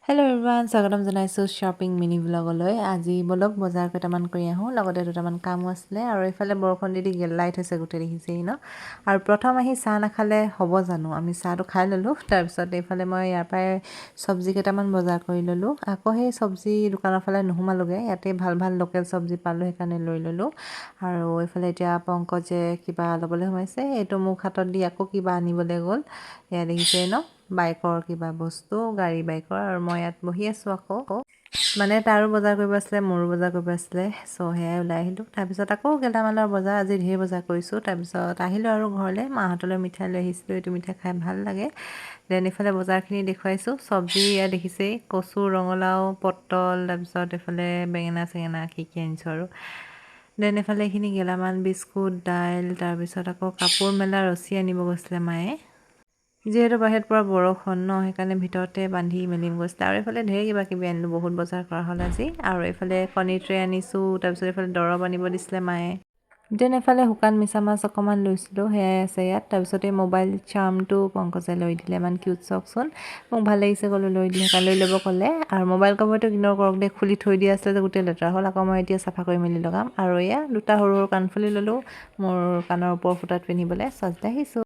Hello' everyone, স্বাগতম জনাইছোঁ shopping mini ব্লগলৈ। আজি বলক বজাৰ কেইটামান কৰি আহোঁ, লগতে দুটামান কামো আছিলে। আৰু এইফালে বৰষুণ দি গেলাই থৈছে গোটেই, দেখিছেই ন। আৰু প্ৰথম আহি চাহ নাখালে হ'ব জানো? আমি চাহটো খাই ল'লোঁ। তাৰপিছত এইফালে মই ইয়াৰ পৰাই চব্জি কেইটামান বজাৰ কৰি ল'লোঁ। আকৌ সেই চব্জি দোকানৰ ফালে নোসোমালোগৈ, ইয়াতে ভাল ভাল লোকেল চব্জি পালোঁ, সেইকাৰণে লৈ ল'লোঁ। আৰু এইফালে এতিয়া পংকজে কিবা ল'বলৈ সোমাইছে, এইটো মোক হাতত দি আকৌ কিবা আনিবলৈ গ'ল। এয়া দেখিছেই ন, বাইকৰ কিবা বস্তু, গাড়ী বাইকৰ। আৰু মই ইয়াত বহি আছোঁ আকৌ, মানে তাৰো বজাৰ কৰিব আছিলে, মোৰো বজাৰ কৰিব আছিলে। চ' সেয়াই ওলাই আহিলোঁ। তাৰপিছত আকৌ গেলামালৰ বজাৰ, আজি ঢেৰ বজাৰ কৰিছোঁ। তাৰপিছত আহিলোঁ আৰু ঘৰলৈ, মাহঁতলৈ মিঠাই লৈ আহিছিলোঁ। এইটো মিঠাই খাই ভাল লাগে। দেন এইফালে বজাৰখিনি দেখুৱাইছোঁ। চব্জি ইয়াত দেখিছেই, কচু, ৰঙালাও, পটল, তাৰপিছত এইফালে বেঙেনা চেঙেনা কি আনিছোঁ আৰু। দেন এইফালে এইখিনি গেলামাল, বিস্কুট, দাইল, তাৰপিছত আকৌ কাপোৰ মেলা ৰছী আনিব গৈছিলে মায়ে। যিহেতু বাহিৰত পৰা বৰষুণ ন, সেইকাৰণে ভিতৰতে বান্ধি মেলি গৈছিলে। আৰু এইফালে ঢেৰ কিবা কিবি আনিলোঁ, বহুত বজাৰ কৰা হ'ল আজি। আৰু এইফালে কণী ট্ৰে আনিছোঁ, তাৰপিছত এইফালে দৰৱ আনিব দিছিলে মায়ে। দেন এইফালে শুকান মিছা মাছ অকণমান লৈছিলোঁ, সেয়াই আছে ইয়াত। তাৰপিছত এই মোবাইল চাৰ্মটো পংকজে লৈ দিলে, ইমান কিউট চাওকচোন। মোক ভাল লাগিছে, ক'লোঁ লৈ দিলে, সেইকাৰণে লৈ ল'ব ক'লে। আৰু মোবাইল কভাৰটো ইগন'ৰ কৰক দেই, খুলি থৈ দিয়া আছিলে যে গোটেই লেতেৰা হ'ল। আকৌ মই এতিয়া চাফা কৰি মেলি লগাম। আৰু এয়া দুটা সৰু সৰু কাণফুলি ল'লোঁ, মোৰ কাণৰ ওপৰ ফুটাত পিন্ধিবলৈ। সজতে আহিছোঁ।